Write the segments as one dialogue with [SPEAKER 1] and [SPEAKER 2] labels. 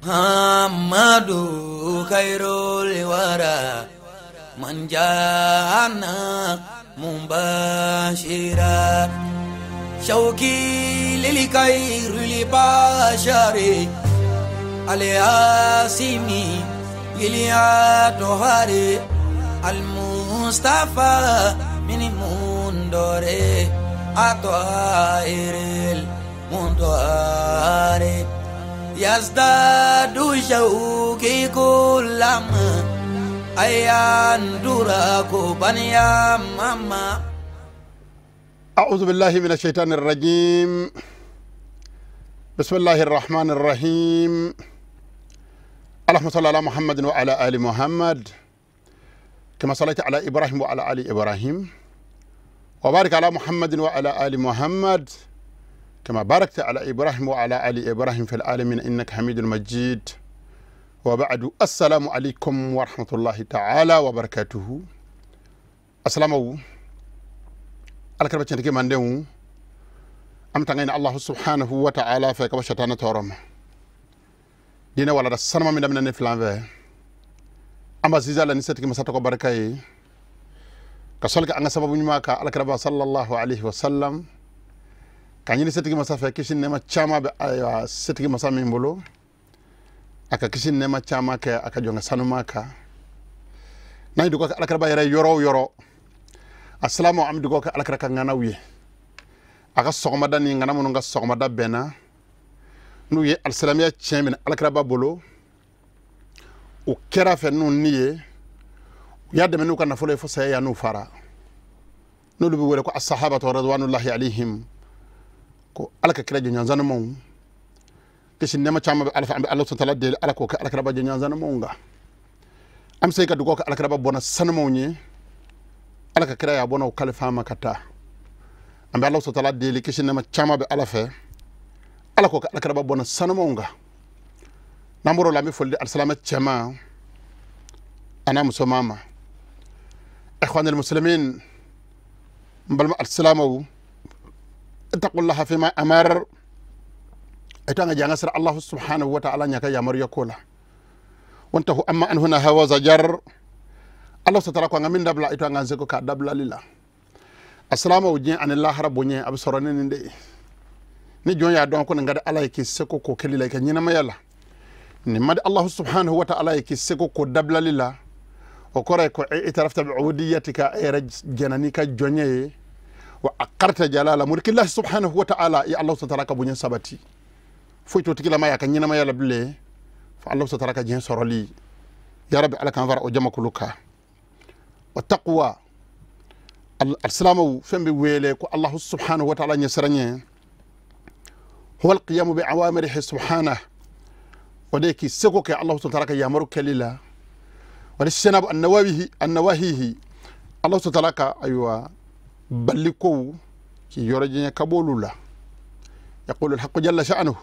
[SPEAKER 1] محمد خير الورى من جاءنا مباشرا شوقي للخير لبشر الياسمي للياتهار المصطفى من المنظر أطهر المنظر يزداد شوقي كلما أيندرك بنيا ماما.
[SPEAKER 2] أعوذ بالله من الشيطان الرجيم. بسم الله الرحمن الرحيم. اللهم صل على محمد وعلى آل محمد كما صليت على إبراهيم وعلى آل إبراهيم وبارك على محمد وعلى آل محمد كما باركت على إبراهيم وعلى آل إبراهيم في العالمين إنك حميد مجيد. وبعد السلام عليكم ورحمة الله تعالى وبركاته. السلام عليكم alakara bacin take mandeu am tangayna Allah subhanahu wa ta'ala fa ka shatana torom dina wala da sanama mi damna ne flanve amba ziza la ni setki masata ko barakaye ka solka anga sababu nyuma ka alakara ba sallallahu alaihi wa sallam ka ni setki masafa kishin ne ma chama be setki masami mbolo aka kishin ne ma chama ka aka jonga sanuma ka nay du ko alakara ba yara yoro assalamu am dugo ka alakara kan ngana wiye aka sogmada ni ngana mun nga sogmada bena nu ye alsalamiya chemin alakara babolo o kera fe nu niye ya de menu kan folo fo say ya nu fara nu lubi wala ko as-sahabatu radwanullahi alaihim ko alaka kira jonyan zanu mon kishin nema chama be alfa am Allah ta'ala de alako ka alakara ba jonyan zanu mon nga am say ka dugo ka alakara ba bona sanu mon ni alaka kira ya bona ukalifa makata ambe Allah subhanahu wa ta'ala deli kishin na chama be alafe alako alaka ba bona sanamonga namoro la mi folde alsalama chama ana musomama ikhwan almuslimin mbalma alsalamu ittaqullaha fima amar etanga janga sir Allah subhanahu wa ta'ala nyaka ya mar yakola wantahu amma an huna hawa zajar Allah subhanahu wa ta'ala ngamin dabla ito nganze ko ka dabla lila assalamu wujin anillah rabbunye absorone ninde ni jon ya don ko ngada Allah yake seko ko kelila ka nyina mayala ni mad Allah subhanahu wa ta'ala yake seko ko dabla lila o kore ko itarafta bi ubudiyatika ay janani ka jonye wa aqarta jalala mulkillah subhanahu wa ta'ala ya Allah subhanahu wa ta'ala ka bunye sabati foito tikila maya ka nyina mayala bile fa Allah subhanahu wa ta'ala ka jen soroli ya rabbi ala kan vara o jama kuluka والتقوى السلام فم بويلك الله سبحانه وتعالى يسرني هو القيام بأوامره سبحانه وديك سكوك الله سبحانه وتعالى يامرك لله وللشناب النواهيه الله سبحانه وتعالى أيوة بلكو كي يرجع كبول الله يقول الحق جل شأنه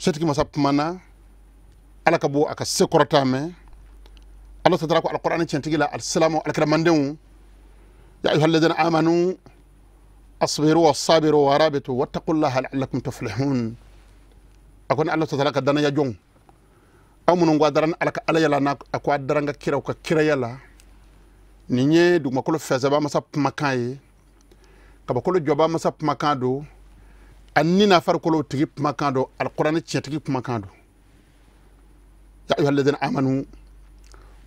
[SPEAKER 2] شتك مساب منا على كبو أكسكرتامه الله تدرك على القرآن تنتقل السلام عليكم مندون يا أيها الذين آمنوا أصبروا والصابروا ورابطوا واتقوا الله لعلكم تفلحون أكون الله تدرك دنا يجون أو من قادرن على يلا ناك أكو قادرن كيرا وكيرا يلا نيني دو ما كل فزبا مسا مكاي كبا كل جوبا مسا مكادو أني نفر كل تجيب مكادو القرآن تنتقل مكادو يا أيها الذين آمنوا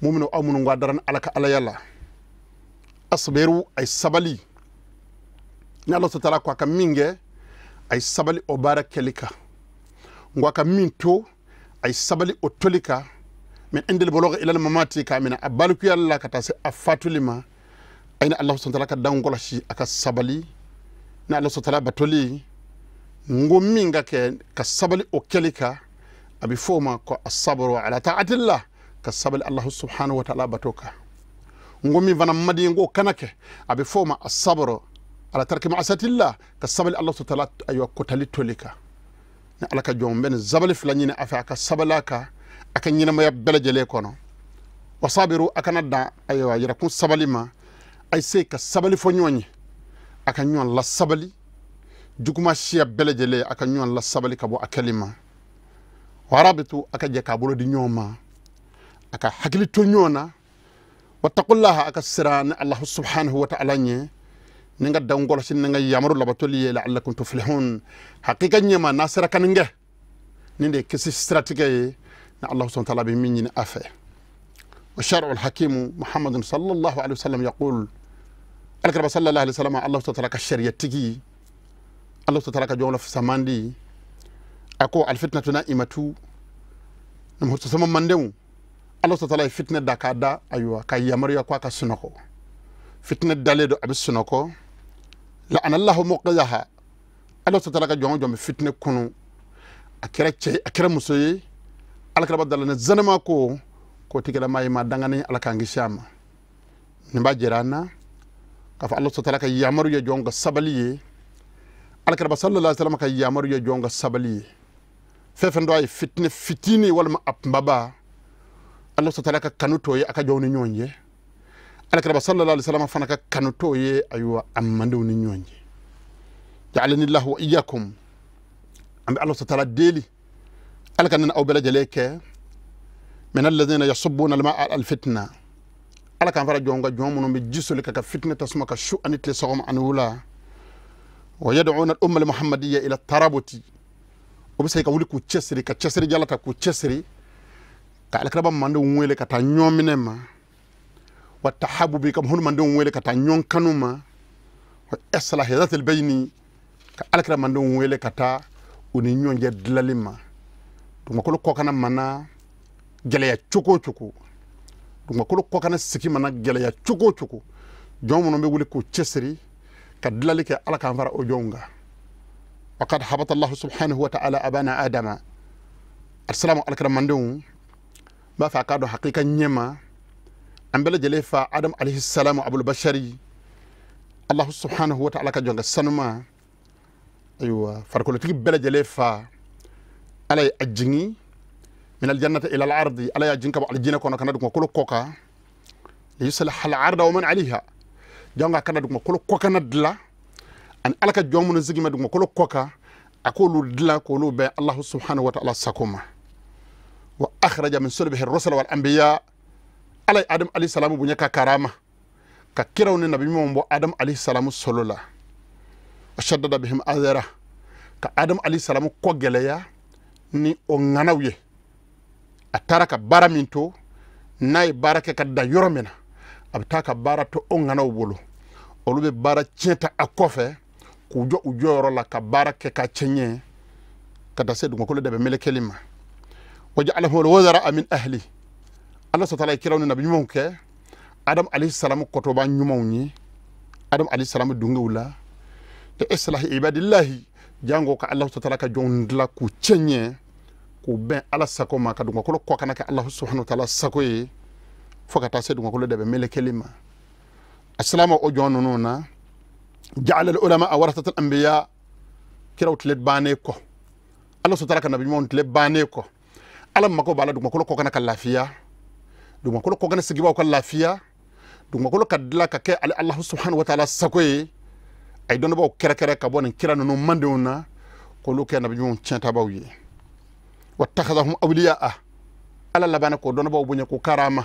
[SPEAKER 2] muminu amunu ngadaran alaka ala yalla asberu ay sabali ni Allah ta'ala ko ka minge ay sabali o barakelika ngwa ka minto ay sabali o tolika min indil bologha ila mamati ka min abalku yalla ka tase afatulima ayna Allah ta'ala ka dangola shi aka sabali ni Allah ta'ala batoli ngominga ke ka sabali o kelika abi foma ko as-sabru ala ta'atillah kasabal Allah subhanahu wa ta'ala batoka ngomi vana madi ngo kanake abe foma as-sabr ala tarki ma'asatillah kasabal Allah subhanahu wa ta'ala ayo kotali tolika na alaka jom ben zabal fulani na afa ka sabalaka akan nyina maya belajele kono wasabiru akanada ayo yira kun sabalima ay se ka sabali fo nyoni akan nyon la sabali juguma shia belajele akan nyon la sabali ka bo akalima warabitu aka je ka bolo di nyoma aka hakili to nyona wattaqullaha aka sirani Allah subhanahu wa ta'ala nye ninga dangol sin ninga yamaru labatoli la'allakum tuflihun haqiqa nyema nasira kaninge ninde kisi stratégie na Allah subhanahu wa ta'ala bi minni afa wa shar'u al-hakim Muhammad sallallahu alaihi wasallam yaqul alkarba sallallahu alaihi wasallam Allah subhanahu wa ta'ala ka shari'atigi Allah subhanahu wa ta'ala ka jawla fi samandi ako alfitnatu na'imatu nam hoto sama mandemu Allah subhanahu wa ta'ala fitna dakada aywa ka yamaru ya kwa ka sunoko fitna daledo abis sunoko la anallahu muqaddaha Allah subhanahu wa ta'ala ka jongo fitna kunu akira musoye alkarba dalana zanama ko tigala mai ma dangane alakangi shama nimba jirana kafa Allah subhanahu wa ta'ala ka yamaru ya jongo sabaliye alkarba sallallahu alaihi wasallam ka yamaru ya jongo sabaliye fefen do ay fitini wala ma apmbaba Allah subhanahu wa ta'ala ka kanutoye aka jawni nyonje alkarba sallallahu alaihi wasallam fana ka kanutoye aywa ammandu ni nyonje ja'alani Allah wa iyyakum ambi Allah subhanahu wa ta'ala deli alkan aw bala jaleke min alladhina yasubbuna al-ma'a al-fitna alkan fara jonga jomuno be jisuli ka fitna tasma ka shu'anit li sawma anula wa yad'una al-umma al-muhammadiyya ila tarabuti obisay ka wuli ku chesri ka chesri jalata ku chesri ka alkraba mande wele ka ta nyominema wa tahabbubi kam hon mande wele ka ta nyon kanuma wa islah zat al-bayni ka alkraba mande wele ka ta uni nyonje dlalima duma ko kana mana geleya choko duma ko kana siki mana geleya choko jomo no be wuli ku chesri ka dlalike alaka fara o jonga وقد حبط الله سبحانه وتعالى أبانا آدم السلام عليكم مندون ما فاكادو حقيقة نيما أم بلا جليفا آدم عليه السلام أبو البشري الله سبحانه وتعالى كجونغ السنما أيوة فركولتك بلا جليفا على أجني من الجنة إلى الأرض على أجنك على الجنة كنا كنا دكما كل كوكا ليصلح الأرض ومن عليها جونغ كنا دكما كل كوكا ندلا an alaka jomu zigi madu ko koka akolu dila ko lu be Allah subhanahu wa ta'ala sakuma wa akhraja min sulbihi ar-rusul wal anbiya alay adam alayhi salam bunya ka karama ka kirawni nabi mo adam alayhi salam solola ashaddada bihim azara ka adam alayhi salam ko geleya ni o nganawye ataraka baraminto nay baraka ka da yoromena abtaka barato o nganaw bolo olube bara cienta akofe kujo ujoro la ka barake ka chenye kada sedu ko le debe mele kelima waja'alahu al-wazara min ahli Allah subhanahu wa ta'ala kirawni nabi monke adam alayhi salam ko to ba nyumawni adam alayhi salam dungewula te islah ibadillahi jango ka Allah subhanahu wa ta'ala ka jondla ku chenye ku ben ala sakoma ka dungo ko kana ka Allah subhanahu wa ta'ala sakoye fokata sedu ko le debe mele kelima assalamu o jonona جعل العلماء ورثة الأنبياء كراو تلت بانيكو الله سبحانه النبي مون تلت بانيكو ألم مكو بالا دوما كلو كوكنا كلافيا دوما كلو كوكنا سجيبا كلافيا دوما كلو كدلا كك الله سبحانه وتعالى سكوي أي دون باو كرا كرا كابون كرا نو مندونا كلو كان النبي مون تشانتا باوي واتخذهم أولياء ألا لبانا كو دون باو بنيا كو كرامة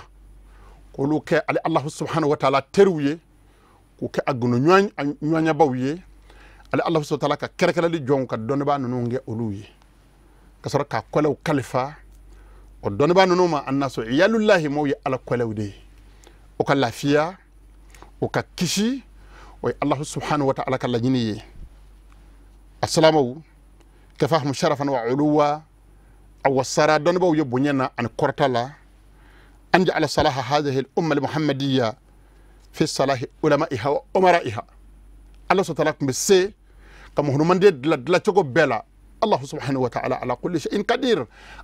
[SPEAKER 2] كلو ك الله سبحانه وتعالى تروي ku ke agunu nyanya bawye ala Allah subhanahu wa ta'ala ka kerekele li jonka donba nunu nge oluye kasara ka kolew khalifa o donba nunu ma annasu iyalullahi mawi ala kolew de o ka lafiya o ka kishi o Allah subhanahu wa ta'ala ka lajiniye assalamu kafahum sharafan wa uluwa aw wasara donba wi bunyana an kortala anja ala salaha hadhihi al-umma al-muhammadiyya في صلاح علمائها وأمرائها الله سبحانه وتعالى بسي كما هو من دلا تشوكو بلا الله سبحانه وتعالى على كل شيء قدير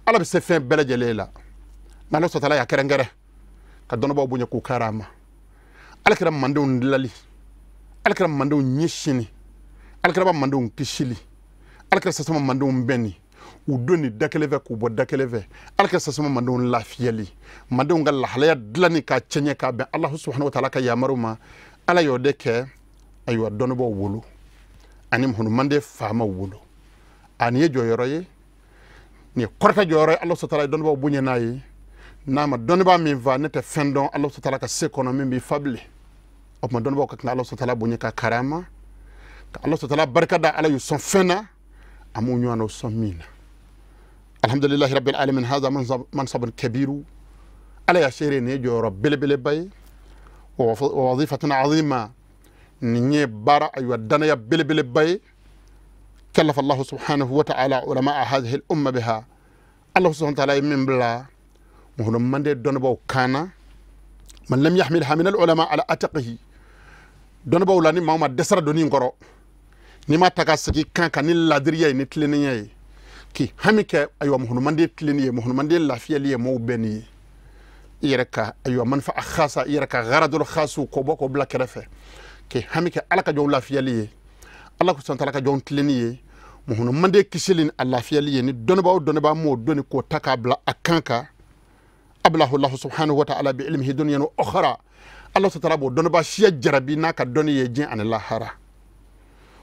[SPEAKER 2] على بسفين بلا جليلا ما الله سبحانه وتعالى يا كرنغره كدون بابو نيكو كرامه على كرام مندون دلالي على كرام مندون نيشيني على كرام مندون كيشيلي على كرام سسما مندون بني udoni dakeleve ku bo dakeleve alka sasuma mandon lafiyali mandon gal halaya dlani ka chenye ka be Allah subhanahu wa ta'ala ka yamaruma ala yodeke ayo dono bo wulu anim hunu mande fama wulu aniye joyoroye ni korta jore Allah subhanahu don ba bunye nayi nama don ba min va nete fendon Allah subhanahu ka sekonomi bi fable o ma don ba ko Allah subhanahu bunye ka karama ka Allah subhanahu barka da ala yuson fena amu nyano son mina alhamdulillah rabbil alamin hadha mansab kabir ala ya shere ne joro bele bay wa wazifatun azima ni bara ayu dana ya bele bay كلف الله سبحانه وتعالى علماء هذه الأمة بها الله سبحانه وتعالى من بلا مهنا من دي دونبو كان من لم يحملها من العلماء على أتقه دونبو لاني ما دسر دوني نقرأ نما تكاسكي كان كان لادريا نتلنيا كي همك أيوة مهنا من دي تلنيا مهنا من دي لافيا لي مو بني يركا أيوة منفعة خاصة يركا غرض الخاص وكوبوكو بلا كرفة كي همك على كجون لافيا لي Allah ko santala ka jon tleniye mo hono mande kisilin Allah fiyali ni donba mo doni ko takabla akanka ablahu Allah subhanahu wa ta'ala bi ilmihi dunyan wa ukhra Allah ta'ala bo donba shiya jarabi naka doni ye jin an lahara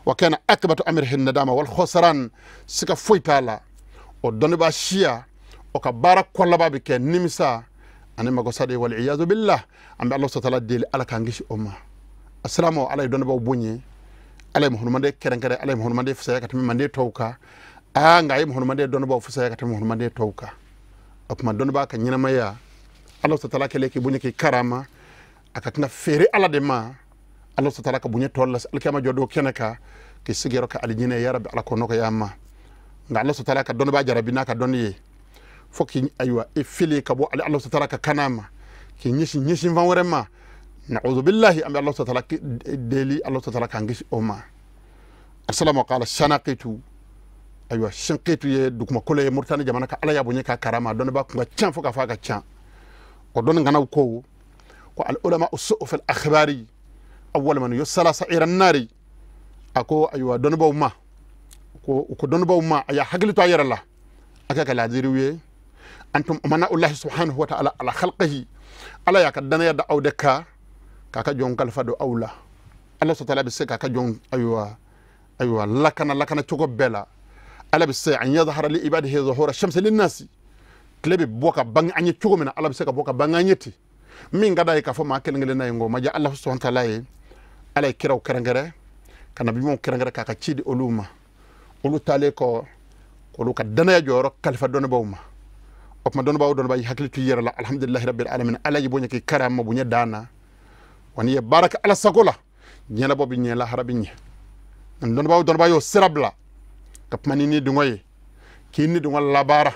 [SPEAKER 2] wa kana akbatu amrihi nadama wal khusran sika foitala o donba shiya o ka barak kollaba be ken nimisa anima go sade wal iyad billah ambe Allah ta'ala deli ala kangishi umma assalamu alaykum donba bonye alay mohon mande kerenkere alay mohon mande fusaya katami mande tawka ngay mohon mande don ba fusaya katami mohon mande tawka akuma don ba ka nyina maya Allah ta'ala kele ki bunye ki karama akatna fere ala de ma Allah ta'ala ka bunye tollas alkama jodo kenaka ki sigero ka aljine ya rabbi ala ko noko yamma nga Allah ta'ala ka don ba jarabina ka don ye foki aywa e fili ka bo Allah ta'ala ka kanama ki nyishi van warema na'udhu billahi am Allah ta'ala deli Allah ta'ala kangish oma assalamu qala shanaqitu aywa shanqitu ye dukuma kole murtani jamana ka ala ya bonye ka karama don ba kunga chan foka faga chan o don ngana ko al ulama usu'u fil akhbari awwal man yusala sa'ira an-nari ako aywa don ba ma ko don ba ma aya haglito ayarala aka kala diriwe antum mana Allah subhanahu wa ta'ala ala khalqihi ala ya kadana ya da'awdaka kaka jon kalfa do awla Allah subhanahu wa ta'ala kaka jon aywa lakana chogo bela ala bisse an yadhhara li ibadihi zuhura shamsi lin nasi klebe boka bang anye chogo mena ala bisse ka boka bang anyeti min gada ka fo ma kelngele na ngo maja Allah subhanahu wa ta'ala ala kiraw kerengere kana bi mo kerengere kaka chidi oluma olu tale ko lu ka dana ya joro kalfa don bawma opma don baw don bay haklitu yerala alhamdulillah rabbil alamin ala yibonya ki karama bunya dana wani ye baraka ala sagola nyela bobi nyela harabinya don ba yo sirabla kap manini dungoy ki ni dungol labara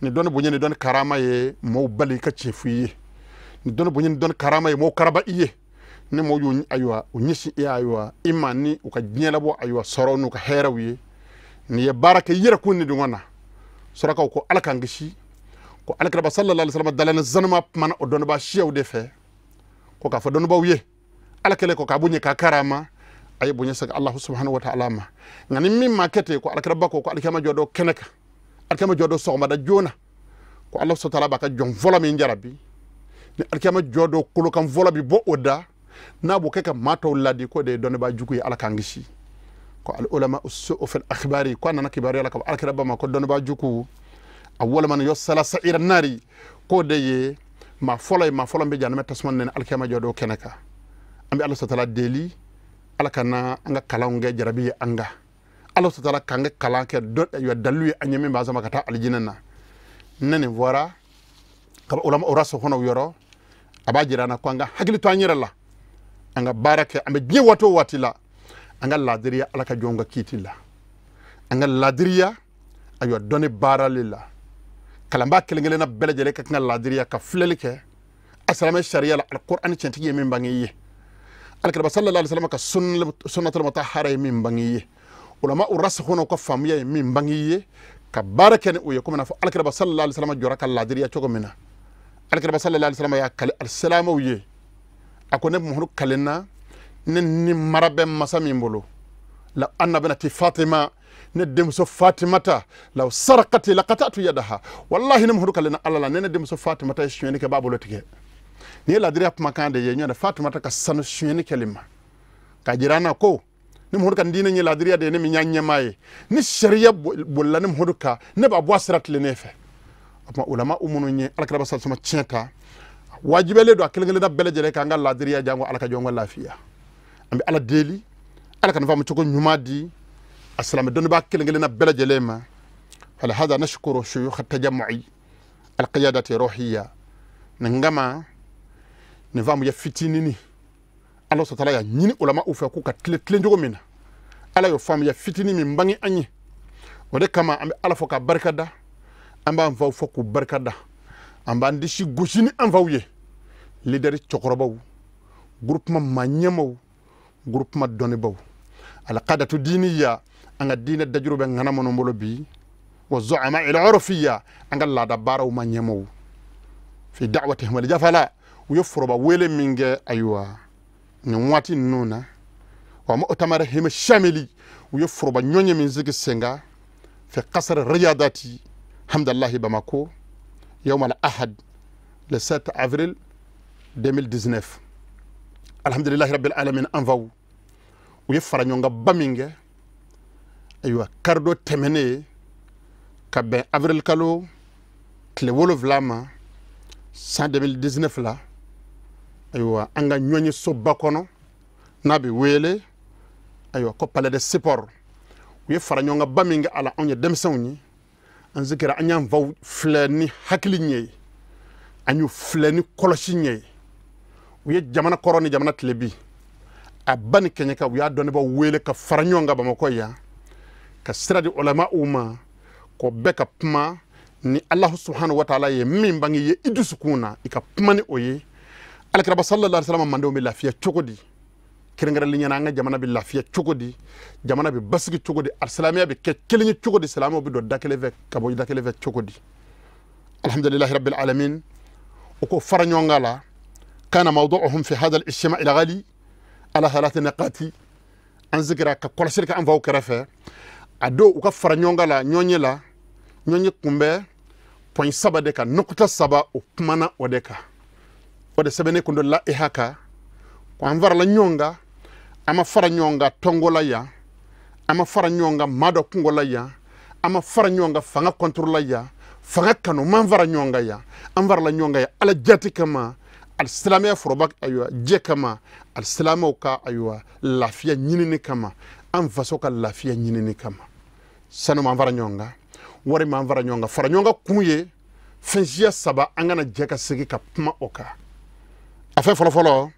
[SPEAKER 2] ni don bunye ni don karama ye mo bali ka chefuye ni don bunye ni don karama ye mo karaba iye ni mo yu aywa unyishi ya aywa imani uka nyela bo aywa soronu ka herawiye ni ye baraka yira kunni dungona soraka ko ala kangishi ko alakra sallallahu alaihi wasallam dalana zanma man o don ba shiyaw de fe ko ka fa don ba wiye alakele ko ka bunye ka karama ay bunye saka Allah subhanahu wa ta'ala ma ngani mimma kete ko alakra bako ko alkama jodo keneka alkama jodo soxma da jona ko Allah subhanahu wa ta'ala baka jon vola mi jarabi ni alkama jodo kulu kam vola bi bo oda na bo keka mato ladi ko de don ba jukuyi alakangishi ko al ulama usu'u fil akhbari ko nana kibari alaka alakra ba ma ko don ba juku awwal man yusala sa'ira nari ko de ye ma folay be janame tasman nen alkama jodo keneka ambi Allah subhanahu wa ta'ala deli alakana anga kalawnge jarabi anga Allah subhanahu wa ta'ala kanga kalanke do yo dalu anyeme ba zama kata aljinana nene wara ka ulama uraso hono yoro abajirana ko anga hagli to anyirala anga barake ambe je wato watila anga ladiriya alaka jonga kitila anga ladiriya ayo doni baralila kalamba kelengele na belejele ka anga ladiriya ka flelike asalama sharia alquran centiye min bangiye alkaba sallallahu alaihi wasallam ka sunnatul mutahhara min bangiye ulama uraskhuna ko famiye min bangiye ka barake ne uye kuma na alkaba sallallahu alaihi wasallam joraka ladiriya chogo mina alkaba sallallahu alaihi wasallam ya kal assalamu uye akone muhru kalena ni marabe masami mbolo la anna binati fatima ندم سو فاطمه لو سرقت لقطعت يدها والله نمهر كلنا الله ندم سو فاطمه شيني كبابو لتike ni la dirap makande ye nyona fatima ka sanu shini kelima ka jirana ko nim hodu kan dina ni ladriya de ne mi nyanya mai ni sharia bolla nim hodu ka ne ba boisrat le nefe ama ulama umunu ni alkara sal sama tienta wajibele do akelngele da bele jere ka ngal ladriya jango alaka jongo lafiya ambi ala deli alaka nfa mu choko nyumadi السلام الدنيا باكل لنا بلد لما فلهذا نشكر شيوخ التجمعي القيادة الروحية نعما نفهم يفتيني الله سبحانه وتعالى نيني علماء وفاكوكا تلنجو منا الله يفهم يفتيني من بني أني وده كما الله فوكا بركة دا أمبا أنفاو فوكو بركة دا أمبا أندشي غوشيني أنفاو يه لدري تشكرباو جروب ما مانيمو جروب ما دونيباو على قادة دينية أن الدين الدجرو بين غنم ونمولبي والزعماء العرفية أن الله دبارة وما يمو في دعوتهم الجفلا ويفرب ويل من أيوة نواتي نونا ومؤتمرهم الشاملي ويفرب نيوني من زيك السنغا في قصر الرياضاتي حمد الله بماكو يوم الأحد le 7 avril 2019 الحمد لله رب العالمين أنفو ويفرا نيونغا بامينغ ايوا كاردو تمني كابين افريل كالو كلي وولو فلاما 2019 لا ايوا انغا نيوني سوباكونو نابي ويلي ايوا كو بالي دي سيبور ويفرا نيونغا بامينغ على اوني دمسوني ان ذكر انيام فاو فلاني حكلي ني انيو فلاني كولوشي ني وي جامانا كوروني جامانا تلبي abani kenyaka wiya doni ba wele ka faranyonga ba makoya ka siradi ulama uma ko beka pma ni Allah subhanahu wa ta'ala ye min bangi ye idusukuna ika pma ni oye alakra sallallahu alaihi wasallam mando mi lafiya chokodi kirengara linyana nga jamana bi lafiya chokodi jamana bi basigi chokodi arsalamiya bi kekelni chokodi salamo bi do dakele ve kabo dakele ve chokodi alhamdulillah rabbil alamin uko faranyonga la kana mawdu'uhum fi hadha al-ijtima' al-ghali على ثلاث نقاط انذكر كل شركه انفاو كرفه ادو وكفر نيونغا لا نيوني لا نيوني كومبه بوين سبا ديكا نقطه سبا وكمانا وديكا ود سبني كوندو لا ايهاكا وانفر لا نيونغا اما فر نيونغا تونغولا يا اما فر نيونغا مادو كونغولا يا اما فر نيونغا فanga كنترولا يا فanga كانو مانفر نيونغا يا انفر لا نيونغا يا على جاتي كما السلامية فربك أيوة جكما السلامة وكا أيوة لافيا نيني كما أنفسوك لافيا نيني كما سانو مانفرا نيونغا وري مانفرا نيونغا فرا نيونغا كويه فنجيا سبا أنغانا جكا سيكي كما أوكا أفين فلو فلو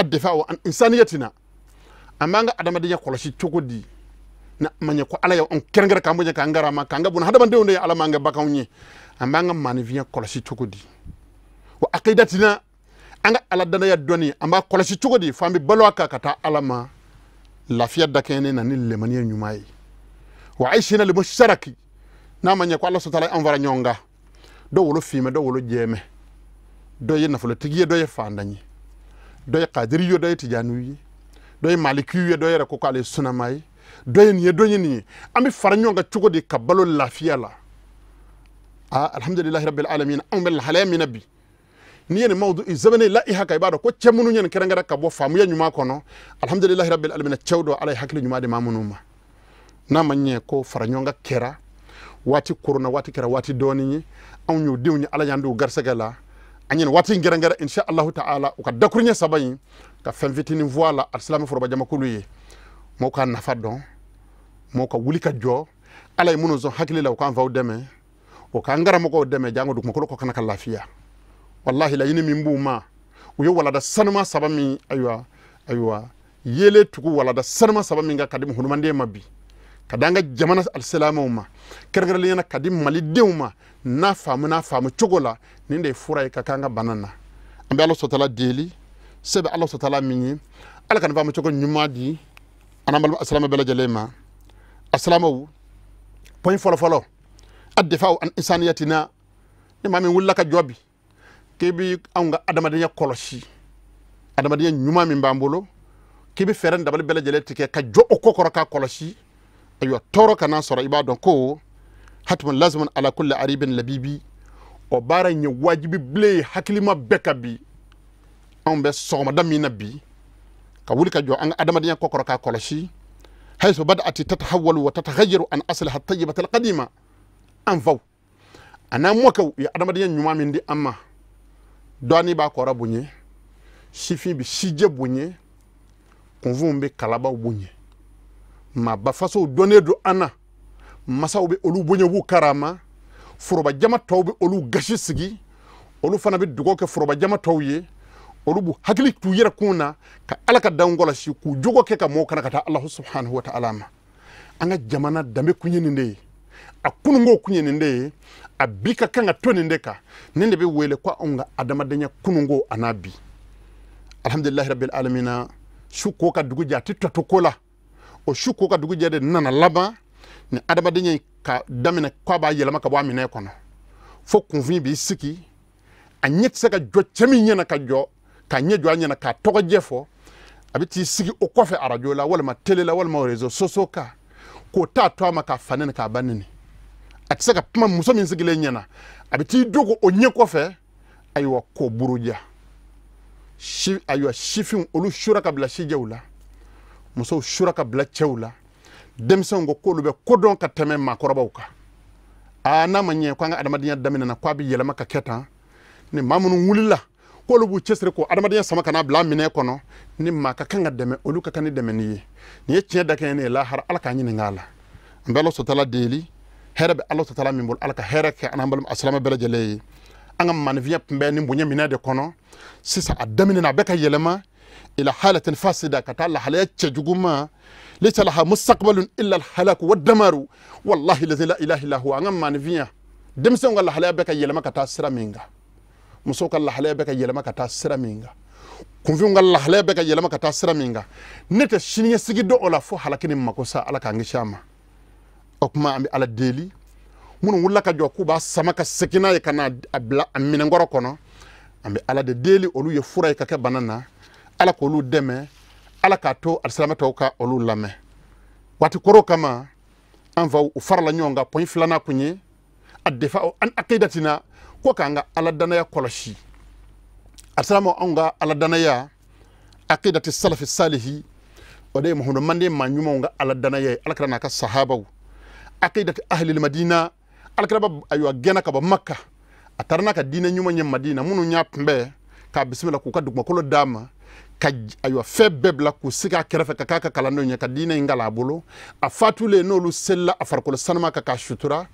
[SPEAKER 2] الدفاع عن إنسانيتنا أمانغا أدامدية كولاشي تشوكودي na manye ko ala ya on kerengere kamboje kangara ma kanga bun hada bande onde ala manga bakawni amanga manivia kolashi chukudi wa aqidatina anga ala dana ya doni amba kolashi chukudi fambi balwaka kata alama lafiya dakene na nille maniya nyumai wa aishina li musharaki na manye ko Allah subhanahu wa ta'ala anvara nyonga do wolo fime do wolo jeme do yena fulo tigiye do ye fandanyi do ye qadiriyo do ye tijanuyi do ye malikiyo do ye ko kale sunamai doyen ye doyen ami faranyonga chukodi kabalo lafiya la alhamdulillah rabbil alamin amel halami nabi ni ne mawdu izabane la ihaka ibado ko chemunu nyen kerengara kabo famu ya nyuma kono alhamdulillah rabbil alamin chawdo alay hakli nyuma de mamunuma na manye ko faranyonga kera wati kuruna wati kera wati doni an nyu diwni ala yandu garsagala anyen wati ngerengara insha Allah ta'ala ka dakurnya sabayi ka femvitini voila asalamu foroba jamakuluye moka nafadon moka wulika jo alay muno zo hakili la ko an faw deme o ka ngara moko deme jango duk mako ko kana ka lafiya wallahi la yini mimbu ma uyo wala da sanuma sabami aywa yele tuku wala da sanuma sabami nga kadim hunumande mabbi kadanga jamana alsalamu ma kergara lena kadim mali dewma na famu chogola ninde furay ka kanga banana ambe Allah subhanahu wa ta'ala deli sebe Allah subhanahu wa ta'ala minni ala kan famu chogo nyumadi anambal assalamu bela jalema assalamu point folo ad-difa'u an insaniyatina ni mami wulaka jobi kebi anga adamadiya koloshi adamadiya nyuma min bambolo kebi feren dabal bela jaleti ke ka jo okokoro ka koloshi ayo toro kana soro ibadon ko hatmun lazmun ala kulli aribin labibi o bara nyi wajibi ble hakilima bekabi ambe soma damina bi ka wuli ka jo anga adamadiya kokoro ka koloshi حيث بدأت تتحول وتتغير عن أصلها الطيبة القديمة أنفو أنا موكو يا أدم دي نيوما من دي أما دواني با كورا بوني شفين بشيجي بوني كونفون بي كالابا بوني ما بفاسو دوني دو أنا مساو بي أولو بوني وو كراما فروبا جاما تو بي أولو غشي سيغي أولو فانا بي دوغوك فروبا جاما تو يي أولو بو حقلي تو يرا كونا كا ألاكا داونغولا شي كو جوغو كيكا موكنا كتا الله سبحانه وتعالى ما أنا جمانا دامي كوني نندي akunungo kunye nende abika kanga tonendeka nende be wele kwa onga adamadenya kunungo anabi alhamdulillah rabbil alamin shuko ka dugu jati totokola o shuko ka dugu jade nana laba ni adamadenya ka damina kwa ba yelama ka bo amine kono fo kunvi bi siki anyet saka jo chemi nyana ka jo ka nyejo anyana ka togo jefo abiti siki o kofe arajo la wala ma tele la wala ma rezo sosoka ko ta to ma ka fanene ka banene atisaka pima muso min sigile nyana abiti dogo onye kofe aywa ko buruja aywa shifin olu shura kabla shijewla muso shura kabla chewla demsongo ko lube kodon ka teme makorabawka ana manye ko nga adamadinya damina na kwabi yelama ka keta ni mamunu wulila ko lubu chesre ko adamadinya sama kana bla mine kono ni maka kanga deme olu ka kani deme ni ye tinya dake ne la har alaka nyini ngala mbelo so tala deli herbe Allah ta'ala min bol alaka herake anambal aslama bela jele angam man via pembe ni bunya mina de kono sisa adamina na beka yelema ila halatin fasida kata la halaya chejuguma laysa laha mustaqbalun illa al halak wad damaru wallahi la ilaha illa huwa angam man via demse ngal halaya beka yelema kata sira minga musoka la halaya beka yelema kata sira minga kunfi ngal halaya beka yelema kata sira minga neta shiniya sigido ola fo halakini makosa alaka ngishama okuma ambi ala deli munu wulla ka joku ba samaka sekina ye kana abla amina ngoro kono ambi ala de deli olu ye fura ka ke banana ala ko lu deme ala ka to alsalamata ka olu lame wati koro kama anva ufarla nyonga point flana kunye addefa an aqidatina ko kanga ala dana ya koloshi alsalama anga ala dana ya aqidati salaf salihi ode mo hono mande manyuma nga ala dana ya ala kana ka sahaba aqidat ahli al-madina alkaraba aywa gena ka ba makka atarna ka dina nyuma nyam madina munu nyapmbe ka bismillah ku ka dugma ko dama ka aywa febebla ku sika kerefe ka kaka kalando nya ka dina ingala bolo afatule no lu sella afarko sanama ka shutura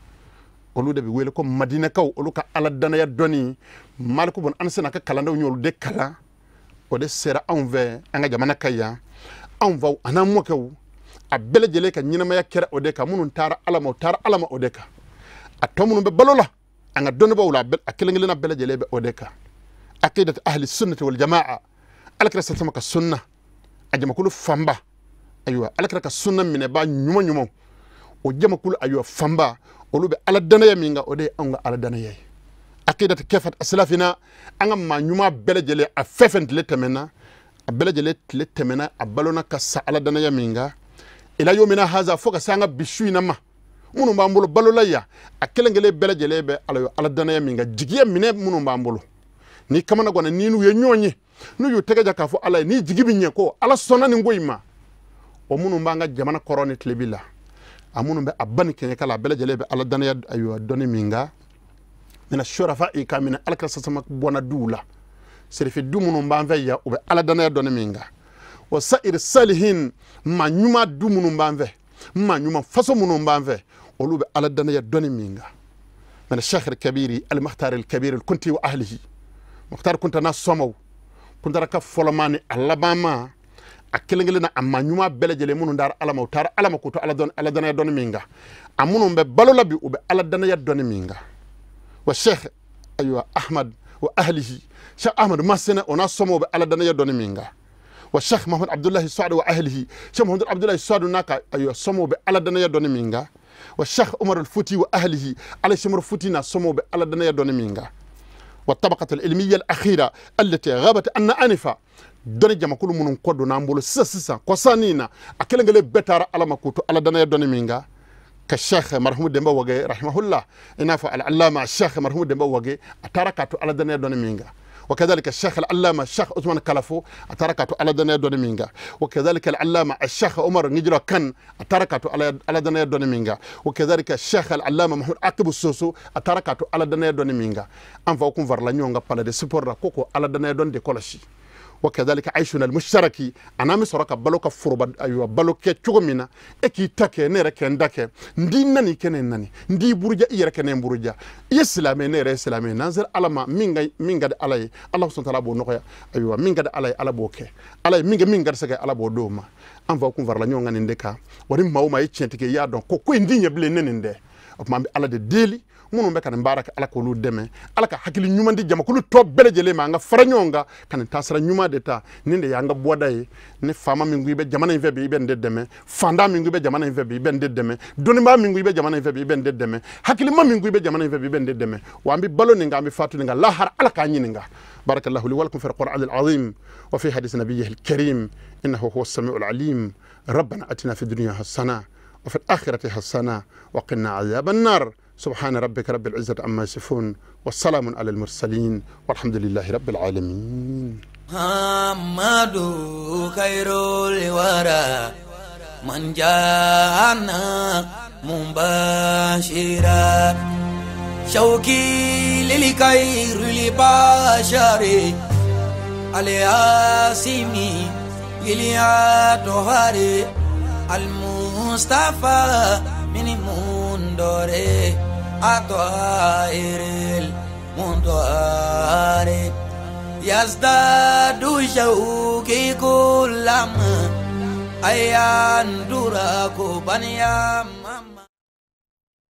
[SPEAKER 2] olu de bi wele ko madina kaw olu ka ala dana ya doni malku bon ansena ka kalando nyol de kala o de sera enve anga jamana kaya enva anamo kaw abele jele ka nyina maya kera odeka munun tara alama odeka atomunun be balola anga donu bawla bel akelengele na bele jele be odeka aqidat ahli sunnah wal jamaa alakra satama ka sunna ajama kulu famba aywa alakra ka sunna mine ba nyuma o jama kulu aywa famba olu be ala dana yaminga ode anga ala dana yay aqidat kafat aslafina anga ma nyuma bele jele a fefent letemena a bele jele letemena a balona ka sa ala dana yaminga ila yomina haza foka sanga bishuina ma munu mbambolo balola ya akelengele bele jelebe ala dana ya minga jigiya mine munu mbambolo ni kamana gwana ninu ye nyonye nu yu tegaja kafo ala ni jigibi nyeko ala sona ni ngoyima o munu mbanga jamana koroni tlebila amunu mbe abani kenye kala bele jelebe ala dana ya ayo doni minga mina shurafa ikamina alaka sasama bona dula serifi du munu mbamve ya ube ala dana ya doni minga wa sa'ir salihin ma nyuma du munu mbamve ma nyuma faso munu mbamve ولو على الدنيا دوني مينغا من الشيخ الكبير المختار الكبير الكنتي واهله مختار كنت ناس سمو كنت رك فولماني الاباما اكلنغلنا اما نيوما بلجلي مونو دار علامو تار علامو كوتو على الدنيا دوني مينغا امونو مbe بالولا بي وب على الدنيا دوني مينغا والشيخ ايوه احمد واهله شيخ احمد مسنا وناس سمو على الدنيا دوني مينغا والشيخ محمد عبد الله السعد واهله شيخ محمد عبد الله السعد ناكا ايوه سمو على الدنيا دوني مينغا والشيخ عمر الفوتي واهله على شمر فوتينا سمو على الدنيا دوني مينغا والطبقه العلميه الاخيره التي غابت ان انفا دوني جما كل من كودو نامبولو سسسا كوسانينا اكلنغلي بتار على مكوتو على الدنيا دوني مينغا كالشيخ مرحوم دمبا وغي رحمه الله انافا العلامه الشيخ مرحوم دمبا وغي اتاركاتو على الدنيا دوني مينغا وكذلك الشيخ العلامة الشيخ عثمان كلفو أتركته على دنيا دون مينغا وكذلك العلامة الشيخ عمر نجلو كان أتركته على دنيا دون مينغا وكذلك الشيخ العلامة محمود عقب السوسو أتركته على دنيا دون مينغا أنفا أكون فرلانيونغا بالا دي سيبورا كوكو على دنيا دون دي كولاشي وكذلك عيشنا المشتركي أنا مسرك بلوك فربا أيوة بلوك تشومينا أكيد تكى نيرك عندك ندي نني كنني ندي برجع يرك نين برجع يسلامي نير يسلامي نازل على ما مين علي الله سبحانه وتعالى بونويا أيوة مين علي على بوكه علي مين سجى على بودوما أم فاكون فرلانيون عندك وريم ما هو ما يتشنتك يا دون كوكو ندي يبلي ننده أما على الديلي munu be kan baraka ala ko lu deme ala ka hakili nyuma ndi jama ko lu to bele jele ma nga faranyonga kan tasra nyuma de ta ninde ya nga boday ne fama mi ngui be jamana inve be ben de deme fanda mi ngui be jamana inve be ben de deme doni ma mi ngui be jamana inve be ben de deme hakili ma mi ngui be jamana inve be ben de deme wa ambi balo ni nga ambi fatu nga la har ala ka nyini nga barakallahu li walakum fi alquran alazim wa fi hadith nabiyhi alkarim innahu huwa as-sami'ul alim ربنا اتنا في الدنيا حسنه وفي الاخره حسنه وقنا عذاب النار سبحان ربك رب العزة عما يصفون والسلام على المرسلين والحمد لله رب العالمين.
[SPEAKER 1] محمد خير الورى من جاءنا مباشرا شوقي للخير لبشر الياسمي للياطهر المصطفى من مندوري أطهر المنطهر يزداد شوقي كلما أيان دراك بنيام